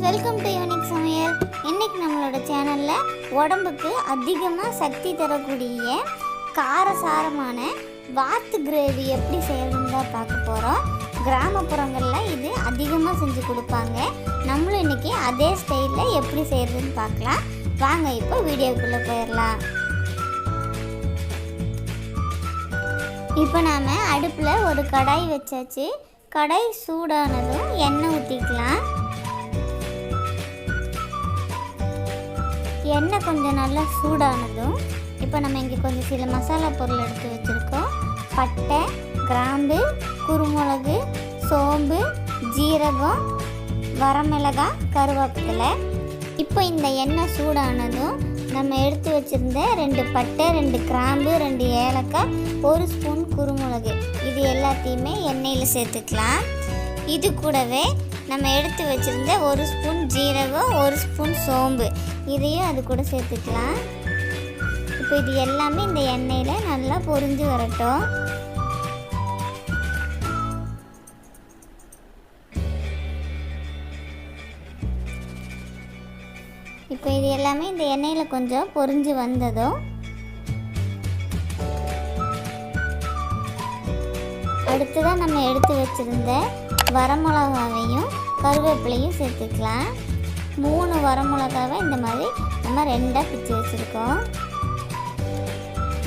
Welcome to unique சமையல். இன்னைக்கு நம்மளோட சேனலில் உடம்புக்கு அதிகமாக சக்தி தரக்கூடிய காரசாரமான வாத்து கிரேவி எப்படி செய்யறதுன்னு தான் பார்க்க போகிறோம். கிராமப்புறங்களில் இது அதிகமாக செஞ்சு கொடுப்பாங்க. நம்மளும் இன்றைக்கி அதே ஸ்டைலில் எப்படி செய்கிறதுன்னு பார்க்கலாம். வாங்க இப்போ வீடியோக்குள்ளே போயிடலாம். இப்போ நாம் அடுப்பில் ஒரு கடாய் வச்சாச்சு. கடாய் சூடானதும் எண்ணெய் ஊற்றிக்கலாம். எண்ணெய் கொஞ்சம் நல்லா சூடானதும் இப்போ நம்ம இங்கே கொஞ்சம் சில மசாலா பொருள் எடுத்து வச்சுருக்கோம். பட்டை, கிராம்பு, குருமிளகு, சோம்பு, ஜீரகம், வரமிளகாய், கருவேப்பிலை. இப்போ இந்த எண்ணெய் சூடானதும் நம்ம எடுத்து வச்சுருந்த 2 பட்டை, 2 கிராம்பு, 2 ஏலக்காய், 1 ஸ்பூன் குருமிளகு இது எல்லாத்தையுமே எண்ணெயில் சேர்த்துக்கலாம். இது கூடவே நம்ம எடுத்து வச்சுருந்த 1 ஸ்பூன் ஜீரகம், 1 ஸ்பூன் சோம்பு இதையும் அது கூட சேர்த்துக்கலாம். இப்போ இது எல்லாமே இந்த எண்ணெயில் நல்லா பொரிஞ்சு வரட்டும். இப்போ இது எல்லாமே இந்த எண்ணெயில் கொஞ்சம் பொரிஞ்சு வந்ததும் அடுத்ததான் நம்ம எடுத்து வச்சுருந்த வரமிளகாவையும் கருவேப்பிலையும் சேர்த்துக்கலாம். 3 வரமிளகாவை இந்த மாதிரி நம்ம 2ஆக பிச்சு வச்சுருக்கோம்.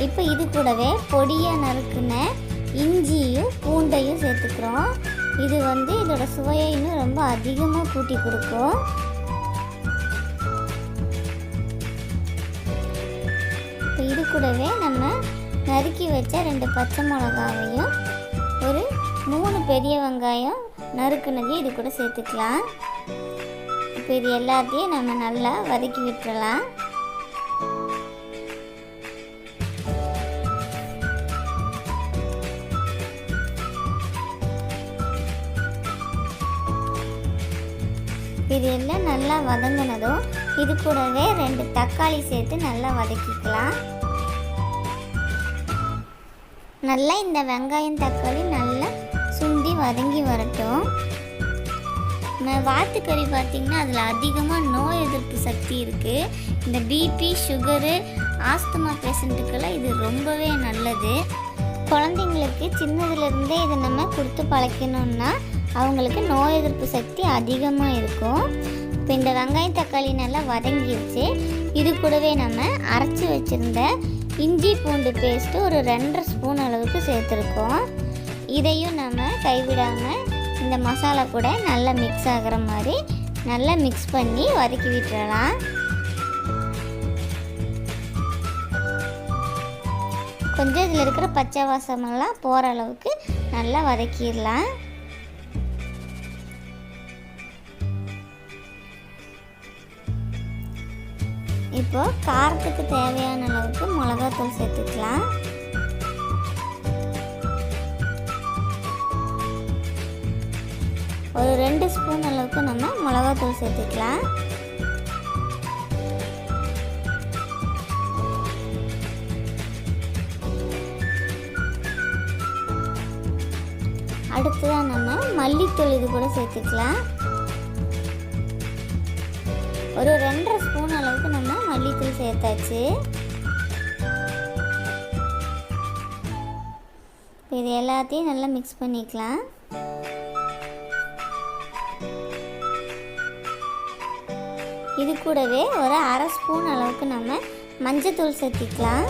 இப்போ இது கூடவே பொடியாக நறுக்குன இஞ்சியும் பூண்டையும் சேர்த்துக்கிறோம். இது இதோட சுவையை இன்னும் ரொம்ப அதிகமாக கூட்டி கொடுக்கும். இப்போ இது கூடவே நம்ம நறுக்கி வச்ச 2 பச்சை மிளகாவையும் ஒரு 3 பெரிய வெங்காயம் நறுக்குனதையும் இது கூட சேர்த்துக்கலாம். இப்போ இது எல்லாத்தையும் நம்ம நல்லா வதக்கி விட்டுறலாம். இது எல்லாம் நல்லா வதங்கினதும் இது கூடவே 2 தக்காளி சேர்த்து நல்லா வதக்கிக்கலாம். நல்லா இந்த வெங்காயம் தக்காளி நல்லா சுண்டி வதங்கி வரட்டும். வாத்துக்கறி பார்த்திங்கன்னா அதில் அதிகமாக நோய் எதிர்ப்பு சக்தி இருக்குது. இந்த பிபி, சுகரு, ஆஸ்துமா பேஷண்ட்டுக்கெல்லாம் இது ரொம்பவே நல்லது. குழந்தைங்களுக்கு சின்னதுலேருந்தே இதை நம்ம கொடுத்து பழக்கணுன்னா அவங்களுக்கு நோய் எதிர்ப்பு சக்தி அதிகமாக இருக்கும். இப்போ இந்த வெங்காயம் தக்காளி நல்லா வதங்கிடுச்சு. இது கூடவே நம்ம அரைச்சி வச்சுருந்த இஞ்சி பூண்டு பேஸ்ட்டு ஒரு 2.5 ஸ்பூன் அளவுக்கு சேர்த்துருக்கோம். இதையும் நம்ம கைவிடாமல் இந்த மசாலா கூட நல்லா மிக்ஸ் ஆகிற மாதிரி நல்லா மிக்ஸ் பண்ணி வதக்கி விட்டுறலாம். கொஞ்சம் இதில் இருக்கிற பச்சை வாசமெல்லாம் போகிற அளவுக்கு நல்லா வதக்கிடலாம். இப்போ காரத்துக்கு தேவையான அளவுக்கு மிளகாத்தூள் சேர்த்துக்கலாம். ஒரு 2 ஸ்பூன் அளவுக்கு நம்ம மிளகாத்தூள் சேர்த்துக்கலாம். அடுத்ததான் நம்ம மல்லித்தூள் இது கூட சேர்த்துக்கலாம். ஒரு 2.5 ஸ்பூன் அளவுக்கு நம்ம மல்லித்தூள் சேர்த்தாச்சு. இது எல்லாத்தையும் நல்லா மிக்ஸ் பண்ணிக்கலாம். இது கூடவே ஒரு 1/2 ஸ்பூன் அளவுக்கு நம்ம மஞ்சத்தூள் சேர்த்திக்கலாம்.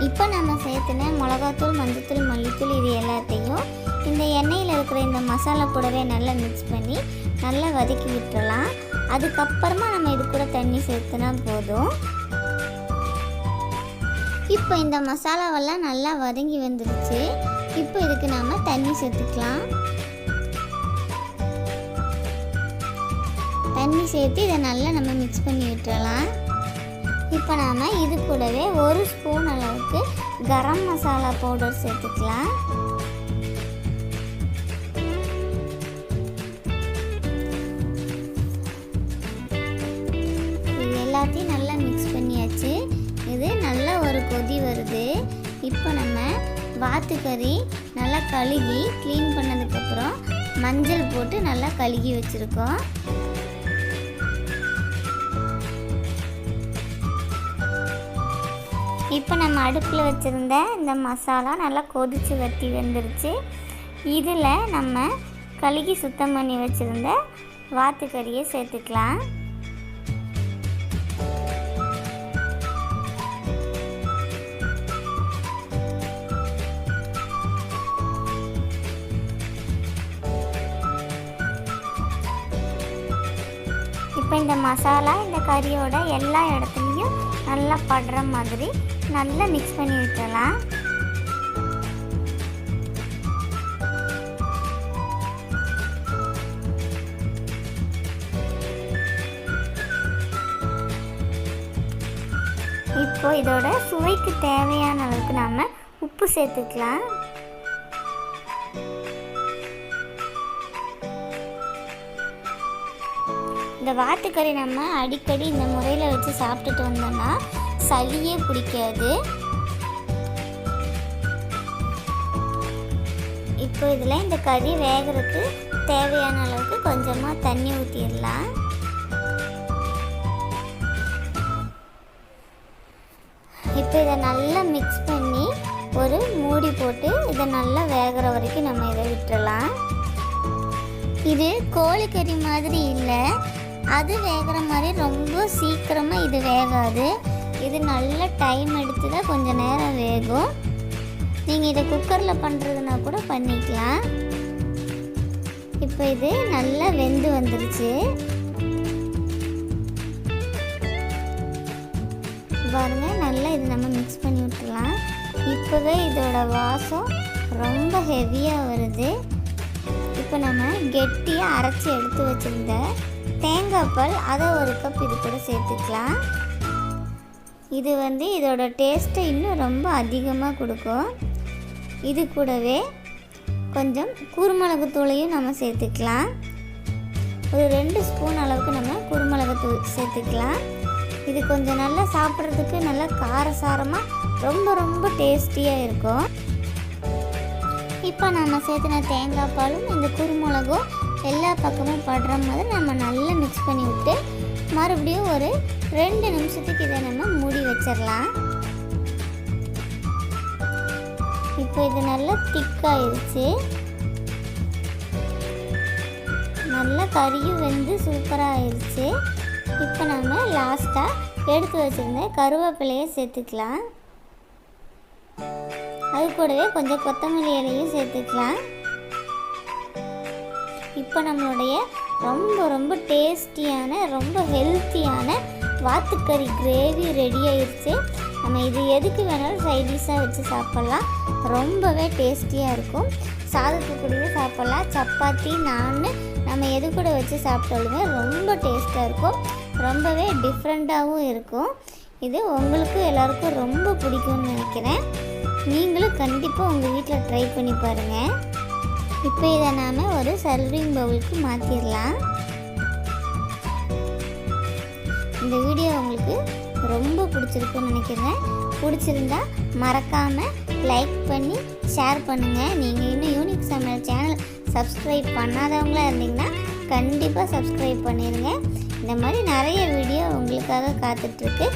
இப்போ நம்ம சேர்த்துன மிளகாத்தூள், மஞ்சத்தூள், மல்லித்தூள் இது எல்லாத்தையும் இந்த எண்ணெயில் இருக்கிற இந்த மசாலா கூடவே நல்லா மிக்ஸ் பண்ணி நல்லா வதக்கி விட்டுறலாம். அதுக்கப்புறமா நம்ம இது கூட தண்ணி சேர்த்துனா போதும். இப்போ இந்த மசாலாவெல்லாம் நல்லா வதங்கி வந்துடுச்சு. இப்போ இதுக்கு நாம் தண்ணி சேர்த்துக்கலாம். தண்ணி சேர்த்து இதை நல்லா நம்ம மிக்ஸ் பண்ணி விட்டுறலாம். இப்போ நாம் இது கூடவே 1 ஸ்பூன் அளவுக்கு கரம் மசாலா பவுடர் சேர்த்துக்கலாம். இது எல்லாத்தையும் நல்லா மிக்ஸ் பண்ணியாச்சு. இது நல்லா ஒரு கொதி வருது. இப்போ நம்ம வாத்துக்கறி நல்லா கழுவி க்ளீன் பண்ணதுக்கப்புறம் மஞ்சள் போட்டு நல்லா கழுகி வச்சுருக்கோம். இப்போ நம்ம அடுப்பில் வச்சுருந்த இந்த மசாலா நல்லா கொதித்து வற்றி வந்துருச்சு. இதில் நம்ம கழுகி சுத்தம் பண்ணி வச்சுருந்த வாத்துக்கறியை சேர்த்துக்கலாம். இப்போ இந்த மசாலா இந்த கறியோட எல்லா இடத்துலையும் நல்லா படுற மாதிரி நல்லா மிக்ஸ் பண்ணி விட்டுறலாம். இப்போ இதோட சுவைக்கு தேவையான அளவுக்கு நம்ம உப்பு சேர்த்துக்கலாம். இந்த வாத்துக்கறி நம்ம அடிக்கடி இந்த முறையில் வச்சு சாப்பிட்டுட்டு வந்தோம்னா சளியே பிடிக்காது. இப்போ இதில் இந்த கறி வேகிறதுக்கு தேவையான அளவுக்கு கொஞ்சமாக தண்ணி ஊற்றிடலாம். இப்போ இதை நல்லா மிக்ஸ் பண்ணி ஒரு மூடி போட்டு இதை நல்லா வேகிற வரைக்கும் நம்ம இதை விட்டுறலாம். இது கோழிக்கறி மாதிரி இல்லை, அது வேகிற மாதிரி ரொம்ப சீக்கிரமாக இது வேகாது. இது நல்ல டைம் எடுத்து தான் கொஞ்சம் நேரம் வேகும். நீங்கள் இதை குக்கரில் பண்ணுறதுனா கூட பண்ணிக்கலாம். இப்போ இது நல்லா வெந்து வந்துருச்சு. பாருங்கள், நல்லா இது நம்ம மிக்ஸ் பண்ணி விட்டுலாம். இப்போவே இதோட வாசம் ரொம்ப ஹெவியாக வருது. இப்போ நம்ம கெட்டியாக அரைச்சி எடுத்து வச்சுருந்த தேங்காய் பால் அதை ஒரு கப் இது கூட சேர்த்துக்கலாம். இது இதோட டேஸ்ட்டை இன்னும் ரொம்ப அதிகமாக கொடுக்கும். இது கூடவே கொஞ்சம் குருமிளகு தூளையும் நம்ம சேர்த்துக்கலாம். ஒரு 2 ஸ்பூன் அளவுக்கு நம்ம குருமிளகு தூள் சேர்த்துக்கலாம். இது கொஞ்சம் நல்லா சாப்பிட்றதுக்கு நல்லா காரசாரமாக ரொம்ப ரொம்ப டேஸ்டியாக இருக்கும். இப்போ நம்ம சேர்த்துன தேங்காய் பாலும் இந்த குருமிளகும் எல்லா பக்கமும் படுற மாதிரி நம்ம நல்லா மிக்ஸ் பண்ணி விட்டு மறுபடியும் ஒரு 2 நிமிஷத்துக்கு இதை நம்ம மூடி வச்சிடலாம். இப்போ இது நல்லா திக்காயிருச்சு. நல்லா கறியும் வெந்து சூப்பராக ஆயிடுச்சு. இப்போ நம்ம லாஸ்ட்டாக எடுத்து வச்சுருந்த கருவேப்பிலையை சேர்த்துக்கலாம். அது கூடவே கொஞ்சம் கொத்தமல்லி இலையும் சேர்த்துக்கலாம். இப்போ நம்மளுடைய ரொம்ப ரொம்ப டேஸ்டியான ரொம்ப ஹெல்த்தியான வாத்துக்கறி கிரேவி ரெடி ஆயிடுச்சு. நம்ம இது எதுக்கு வேணாலும் சைட் டிஷ்ஷாக வச்சு சாப்பிட்லாம். ரொம்பவே டேஸ்டியாக இருக்கும். சாதத்து கூடவே சாப்பிட்லாம். சப்பாத்தி நான் நம்ம எது கூட வச்சு சாப்பிட்டாலுமே ரொம்ப டேஸ்ட்டாக இருக்கும். ரொம்பவே டிஃப்ரெண்ட்டாகவும் இருக்கும். இது உங்களுக்கு எல்லாருக்கும் ரொம்ப பிடிக்கும்னு நினைக்கிறேன். நீங்களும் கண்டிப்பாக உங்கள் வீட்டில் ட்ரை பண்ணி பாருங்கள். இப்போ இதை நாம் ஒரு சர்விங் பவுலுக்கு மாற்றிடலாம். இந்த வீடியோ உங்களுக்கு ரொம்ப பிடிச்சிருக்குன்னு நினைக்கிறேன். பிடிச்சிருந்தா மறக்காமல் லைக் பண்ணி ஷேர் பண்ணுங்கள். நீங்கள் இன்னும் யூனிக் சமையல் சேனல் சப்ஸ்கிரைப் பண்ணாதவங்களாக இருந்தீங்கன்னா கண்டிப்பாக சப்ஸ்கிரைப் பண்ணிடுங்க. இந்த மாதிரி நிறைய வீடியோ உங்களுக்காக காத்துட்ருக்கு.